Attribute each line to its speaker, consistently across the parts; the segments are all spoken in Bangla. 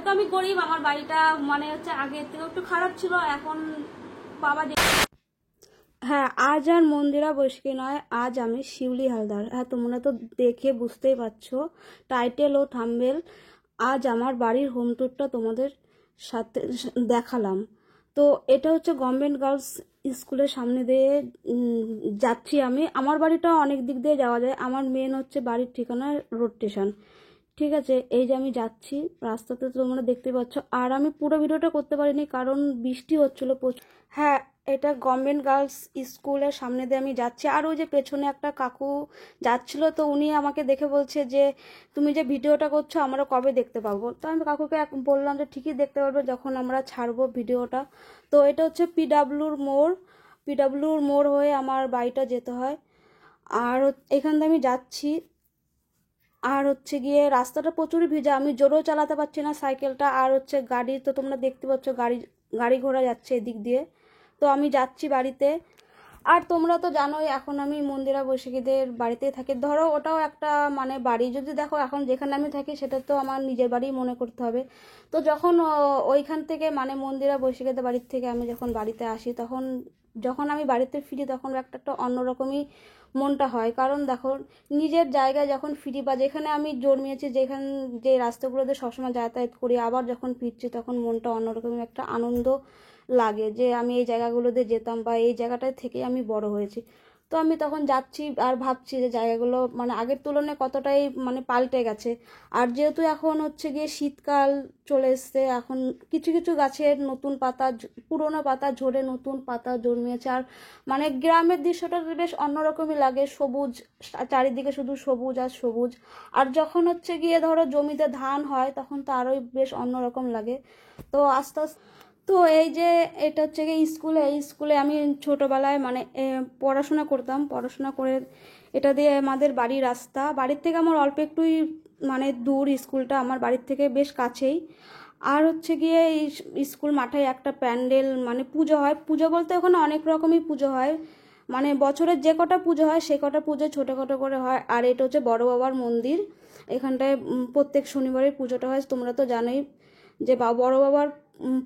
Speaker 1: তো আমি গরিব, আমার বাড়িটা মানে হচ্ছে আগের থেকে একটু খারাপ ছিল, এখন বাবা হ্যাঁ, আজ আর মন্দিরা বৈশাখী নয়, আজ আমি শিউলি হালদার। হ্যাঁ, তোমরা তো দেখে বুঝতেই পারছো টাইটেল ও থাম্বনেল। আজ আমার বাড়ির হোম ট্যুরটা তোমাদের সাথে দেখালাম। তো এটা হচ্ছে গভর্নমেন্ট গার্লস স্কুলের সামনে দিয়ে যাচ্ছি আমি। আমার বাড়িটা অনেক দিক দিয়ে যাওয়া যায়, আমার মেন হচ্ছে বাড়ির ঠিকানা রোড স্টেশন। ঠিক আছে, এই যে আমি যাচ্ছি রাস্তাতে, তো তোমরা দেখতে পাচ্ছ। আর আমি পুরো ভিডিওটা করতে পারিনি কারণ বৃষ্টি হচ্ছিল প্রচুর। হ্যাঁ, এটা গভর্নমেন্ট গার্লস স্কুলের সামনে দিয়ে আমি যাচ্ছি। আর ওই যে পেছনে একটা কাকু যাচ্ছিল, তো উনি আমাকে দেখে বলছে যে তুমি যে ভিডিওটা করছো আমরা কবে দেখতে পাবো। তো আমি কাকুকে বললাম যে ঠিকই দেখতে পারবে যখন আমরা ছাড়বো ভিডিওটা। তো এটা হচ্ছে পিডাব্লিউর মোড় হয়ে আমার বাড়িটা যেতে হয়। আর এখান দিয়ে আমি যাচ্ছি। আর হচ্ছে গিয়ে রাস্তাটা প্রচুর ভিজা, আমি জোরেও চালাতে পারছি না সাইকেলটা। আর হচ্ছে গাড়ি তো তোমরা দেখতে পাচ্ছ, গাড়ি ঘোড়া যাচ্ছে এদিক দিয়ে। তো আমি যাচ্ছি বাড়িতে। আর তোমরা তো জানোই এখন আমি মন্দিরা বৈশাখীদের বাড়িতেই থাকি। ধরো ওটাও একটা মানে বাড়ি, যদি দেখো এখন যেখানে আমি থাকি সেটা তো আমার নিজের বাড়ি মনে করতে হবে। তো যখন ওইখান থেকে মানে মন্দিরা বৈশাখীদের বাড়ির থেকে আমি যখন বাড়িতে আসি, তখন যখন আমি বাড়িতে ফিরি তখন একটা অন্যরকমই মনটা হয়। কারণ দেখো নিজের জায়গায় যখন ফিরি বা যেখানে আমি জন্মিয়েছি, যে রাস্তাগুলোতে সবসময় যাতায়াত করি, আবার যখন ফিরছি তখন মনটা অন্যরকম একটা আনন্দ লাগে যে আমি এই জায়গাগুলোতে যেতাম বা এই জায়গাটায় থেকে আমি বড় হয়েছি। তো আমি তখন যাচ্ছি আর ভাবছি যে জায়গাগুলো মানে আগের তুলনায় কতটাই মানে পাল্টে গেছে। আর যেহেতু এখন হচ্ছে গিয়ে শীতকাল চলে এসছে, এখন কিছু কিছু গাছের নতুন পাতা, পুরোনো পাতা ঝরে নতুন পাতা জন্মেছে। আর মানে গ্রামের দৃশ্যটা বেশ অন্যরকমই লাগে, সবুজ, চারিদিকে শুধু সবুজ আর সবুজ। আর যখন হচ্ছে গিয়ে ধরো জমিতে ধান হয় তখন তো আরোই বেশ অন্যরকম লাগে। তো আস্তে আস্তে তো এই যে এটা হচ্ছে গিয়ে এই স্কুলে আমি ছোটোবেলায় মানে পড়াশোনা করতাম। পড়াশোনা করে এটা দিয়ে আমাদের বাড়ির রাস্তা, বাড়ির থেকে আমার অল্প একটুই মানে দূর, স্কুলটা আমার বাড়ির থেকে বেশ কাছেই। আর হচ্ছে গিয়ে এই স্কুল মাঠে একটা প্যান্ডেল মানে পুজো হয়। পুজো বলতে ওখানে অনেক রকমই পুজো হয়, মানে বছরের যে কটা পুজো হয় সে কটা পুজো ছোটোখাটো করে হয়। আর এটা হচ্ছে বড় বাবার মন্দির, এখানটায় প্রত্যেক শনিবারের পুজোটা হয়। তোমরা তো জানোই যে বড় বাবার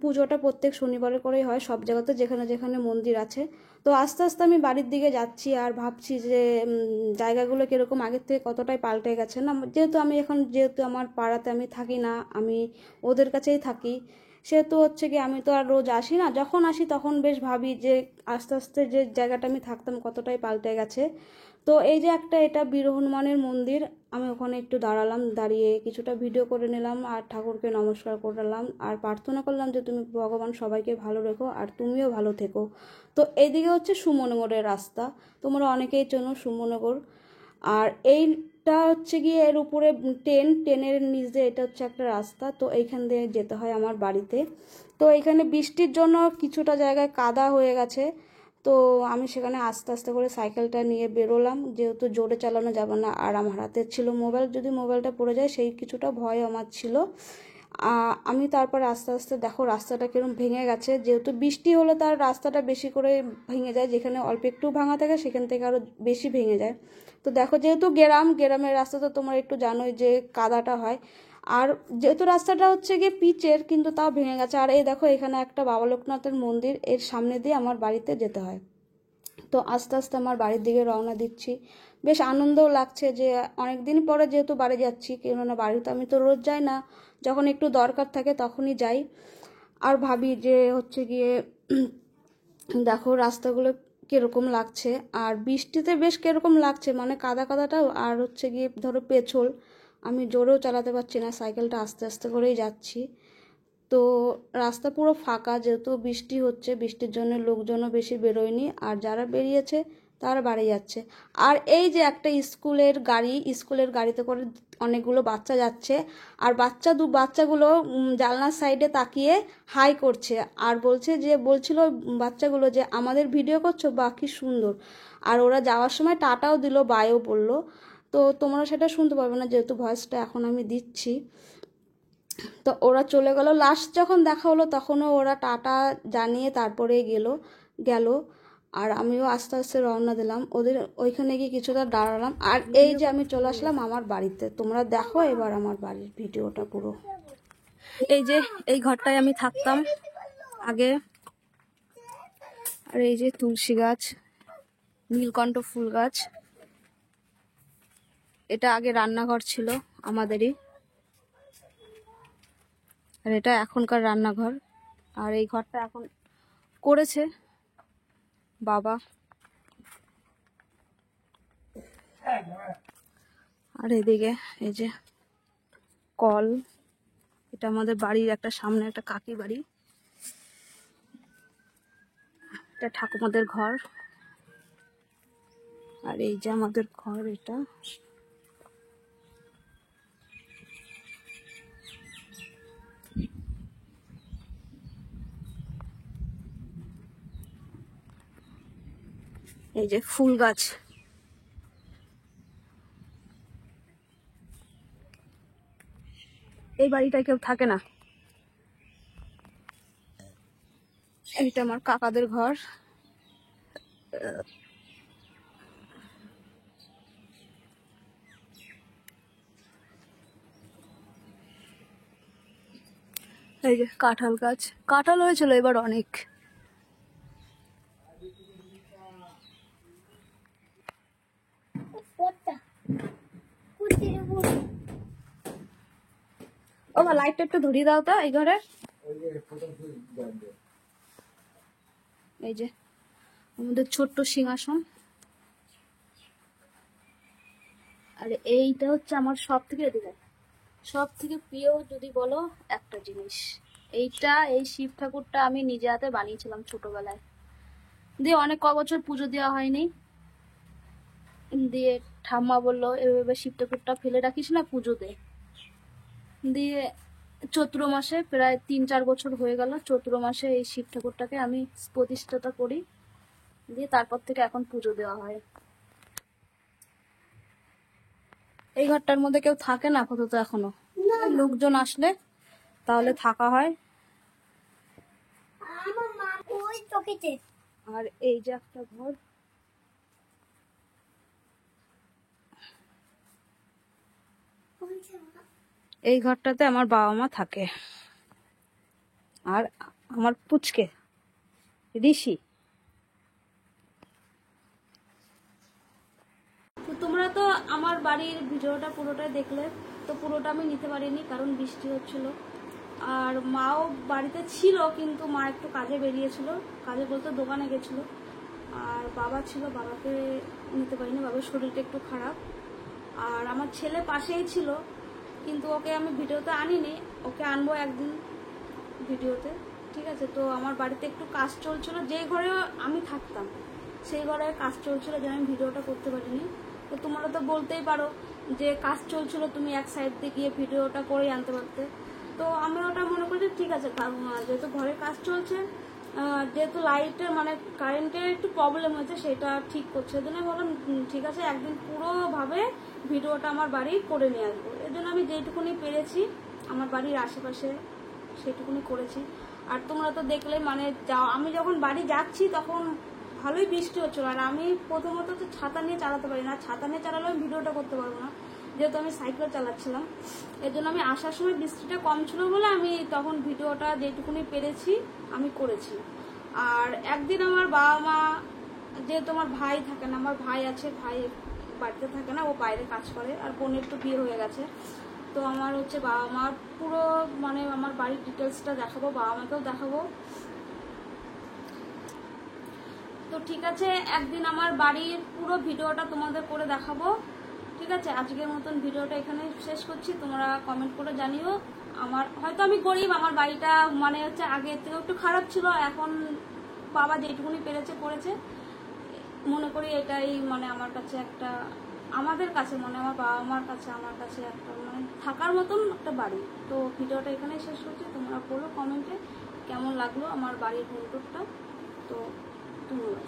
Speaker 1: পুজোটা প্রত্যেক শনিবারে করেই হয় সব জায়গাতে যেখানে যেখানে মন্দির আছে। তো আস্তে আস্তে আমি বাড়ির দিকে যাচ্ছি আর ভাবছি যে জায়গাগুলো কীরকম আগের থেকে কতটাই পাল্টে গেছে না। যেহেতু আমার পাড়াতে আমি থাকি না, আমি ওদের কাছেই থাকি, সেহেতু হচ্ছে কি আমি তো আর রোজ আসি না। যখন আসি তখন বেশ ভাবি যে আস্তে আস্তে যে জায়গাটা আমি থাকতাম কতটাই পাল্টে গেছে। তো এই যে এটা বীর হনুমানের মন্দির, আমি ওখানে একটু দাঁড়ালাম, দাঁড়িয়ে কিছুটা ভিডিও করে নিলাম আর ঠাকুরকে নমস্কার করলাম আর প্রার্থনা করলাম যে তুমি ভগবান সবাইকে ভালো রেখো আর তুমিও ভালো থেকো। তো এইদিকে হচ্ছে সুমনগরের রাস্তা, তোমরা অনেকেই চেনো সুমনগর। আর এইটা হচ্ছে গিয়ে এর উপরে ট্রেনের নিচে এটা হচ্ছে একটা রাস্তা, তো এইখান দিয়ে যেতে হয় আমার বাড়িতে। তো এখানে বৃষ্টির জন্য কিছুটা জায়গায় কাদা হয়ে গেছে, তো আমি সেখানে আস্তে আস্তে করে সাইকেলটা নিয়ে বেরোলাম, যেহেতু জোরে চালানো যাবে না। আর আমার হাতে ছিল মোবাইল, যদি মোবাইলটা পড়ে যায় সেই কিছুটা ভয় আমার ছিল। আমি তারপরে আস্তে আস্তে দেখো রাস্তাটা কিরকম ভেঙে গেছে, যেহেতু বৃষ্টি হলে তার রাস্তাটা বেশি করে ভেঙে যায়, যেখানে অল্প একটু ভাঙা থাকে সেখান থেকে আরও বেশি ভেঙে যায়। তো দেখো যেহেতু গ্রামের রাস্তা তো তোমরা একটু জানোই যে কাদাটা হয়। আর যেহেতু রাস্তাটা হচ্ছে গিয়ে পিচের কিন্তু তাও ভেঙে গেছে। আর এই দেখো এখানে একটা বাবা লোকনাথের মন্দির, এর সামনে দিয়ে আমার বাড়িতে যেতে হয়। তো আস্তে আস্তে আমার বাড়ির দিকে রওনা দিচ্ছি, বেশ আনন্দও লাগছে যে অনেক দিন পরে যেহেতু বাড়ি যাচ্ছি, কেননা বাড়িতে আমি তো রোজ যাই না, যখন একটু দরকার থাকে তখনই যাই। আর ভাবি যে হচ্ছে গিয়ে দেখো রাস্তাগুলো কীরকম লাগছে, আর বৃষ্টিতে বেশ কীরকম লাগছে মানে কাদা কাদাটাও। আর হচ্ছে গিয়ে ধরো পেছল, আমি জোরেও চালাতে পারছি না, সাইকেলটা আস্তে আস্তে করেই যাচ্ছি। তো রাস্তা পুরো ফাঁকা, যেহেতু বৃষ্টি হচ্ছে, বৃষ্টির জন্য লোকজনও বেশি বেরোয়নি, আর যারা বেরিয়েছে তারা বাড়ি যাচ্ছে। আর এই যে একটা স্কুলের গাড়িতে করে অনেকগুলো বাচ্চা যাচ্ছে। আর বাচ্চাগুলো জানলার সাইডে তাকিয়ে হাই করছে আর বলছিল বাচ্চাগুলো যে আমাদের ভিডিও করছো, বা কি সুন্দর। আর ওরা যাওয়ার সময় টাটাও দিল, বায়ও বললো। তো তোমরা সেটা শুনতে পারবে না যেহেতু ভয়েসটা এখন আমি দিচ্ছি। তো ওরা চলে গেল, লাস্ট যখন দেখা হলো তখনও ওরা টাটা জানিয়ে তারপরে গেল। আর আমিও আস্তে আস্তে রওনা দিলাম, ওদের ওইখানে গিয়ে কিছুটা দাঁড়ালাম। আর এই যে আমি চলে আসলাম আমার বাড়িতে, তোমরা দেখো এবার আমার বাড়ির ভিডিওটা পুরো। এই যে এই ঘরটায় আমি থাকতাম আগে। আর এই যে তুলসী গাছ, নীলকণ্ঠ ফুল গাছ। এটা আগে রান্নাঘর ছিল আমাদেরই, আর এটা এখনকার রান্নাঘর। আর এই ঘরটা এখন করেছে বাবা। আর এদিকে এই যে কল, এটা আমাদের বাড়ির একটা সামনে একটা কাকি বাড়ি। এটা ঠাকুমাদের ঘর। আর এই যে আমাদের ঘর, এটা এই যে ফুল গাছ। এই বাড়িটায় কেউ থাকে না। এইটা আমার কাকাদের ঘর। এই যে কাঁঠাল গাছ, কাঁঠাল হয়েছিল এবার অনেক। ও বা লাইটটা একটু ধরিয়ে দাও তো এই ঘরে। এই যে আমাদের ছোট্ট সিংহাসন। আর এইটা হচ্ছে আমার সব থেকে প্রিয় যদি বলো একটা জিনিস, এইটা এই শিব ঠাকুরটা আমি নিজে হাতে বানিয়েছিলাম ছোটবেলায়। দিয়ে অনেক বছর পুজো দেওয়া হয়নি, দিয়ে ঠাম্মা বললো এভাবে শিব ঠাকুরটা ফেলে রাখিস না, পুজো দে। দিয়ে চৈত্র মাসে প্রায় 3-4 বছর হয়ে গেল, চৈত্র মাসে এই শিব ঠাকুরটাকে আমি প্রতিষ্ঠাতা করি। দিয়ে তারপর থেকে এখন পুজো দেওয়া হয়। এই ঘরটার মধ্যে কেউ থাকে না আপাতত এখনো, লোকজন আসলে তাহলে থাকা হয়। আর এই যে একটা ঘর, এই ঘরটাতে আমার বাবা মা থাকে। আর আমার পুচকে ঋষি। তো তোমরা তো আমার বাড়ির ভিডিওটা পুরোটাই দেখলে, তো পুরোটা আমি নিতে পারিনি কারণ বৃষ্টি হচ্ছিল। আর মাও বাড়িতে ছিল কিন্তু মা একটু কাজে বেরিয়েছিল, কাজে বলতে দোকানে গেছিল। আর বাবা ছিল, বাবাকে নিতে পারিনি, বাবার শরীরটা একটু খারাপ। আর আমার ছেলে পাশেই ছিল কিন্তু ওকে আমি ভিডিওতে আনিনি, ওকে আনবো একদিন ভিডিওতে, ঠিক আছে। তো আমার বাড়িতে একটু কাজ চলছিল, যে ঘরে আমি থাকতাম সেই ঘরে কাজ চলছিল, যে আমি ভিডিওটা করতে পারিনি। তো তোমরা তো বলতেই পারো যে কাজ চলছিল, তুমি এক সাইড দিয়ে গিয়ে ভিডিওটা করে আনতে পারতে। তো আমি ওটা মনে করি ঠিক আছে, যেহেতু ঘরে কাজ চলছে, যেহেতু লাইটের মানে কারেন্টের একটু প্রবলেম হয়েছে, সেটা ঠিক করছে, এই জন্য বললাম ঠিক আছে একদিন পুরোভাবে ভিডিওটা আমার বাড়ি করে নিয়ে আসবো। এর জন্য আমি যেটুকুনি পেরেছি আমার বাড়ির আশেপাশে সেটুকুনি করেছি। আর তোমরা তো দেখলে মানে আমি যখন বাড়ি যাচ্ছি তখন ভালোই বৃষ্টি হচ্ছিল। আর আমি প্রথমত তো ছাতা নিয়ে চালাতে পারি না, ছাতা নিয়ে চালালে আমি ভিডিওটা করতে পারবো না, যেহেতু আমি সাইকেল চালাচ্ছিলাম। এর জন্য আমি আসার সময় বৃষ্টিটা কম ছিল বলে আমি তখন ভিডিওটা যেটুকুনি পেরেছি আমি করেছি। আর একদিন আমার বাবা মা, যেহেতু আমার ভাই থাকে না, আমার ভাই আছে, ভাই বাড়িতে থাকে না, ও বাইরে কাজ করে, আর বোনের তো বিয়ে হয়ে গেছে। তো আমার হচ্ছে বাবা মার পুরো মানে আমার বাড়ির ডিটেলসটা দেখাবো, বাবা মাকেও দেখাবো। তো ঠিক আছে একদিন আমার বাড়ির পুরো ভিডিওটা তোমাদের করে দেখাবো, ঠিক আছে। আজকের মতন ভিডিওটা এখানে শেষ করছি, তোমরা কমেন্ট করে জানিও। আমার হয়তো আমি গরিব, আমার বাড়িটা মানে হচ্ছে আগের থেকে একটু খারাপ ছিল, এখন বাবা যেটুকুনি পেরেছে করেছে। মনে করি এটাই মানে আমার কাছে একটা, আমাদের কাছে মানে আমার বাবা মার কাছে আমার কাছে একটা মানে থাকার মতন একটা বাড়ি। তো ভিডিওটা এখানে শেষ করছি, তোমরা বলো কমেন্টে কেমন লাগলো আমার বাড়ির হোম টুরটা। তো ধন্যবাদ।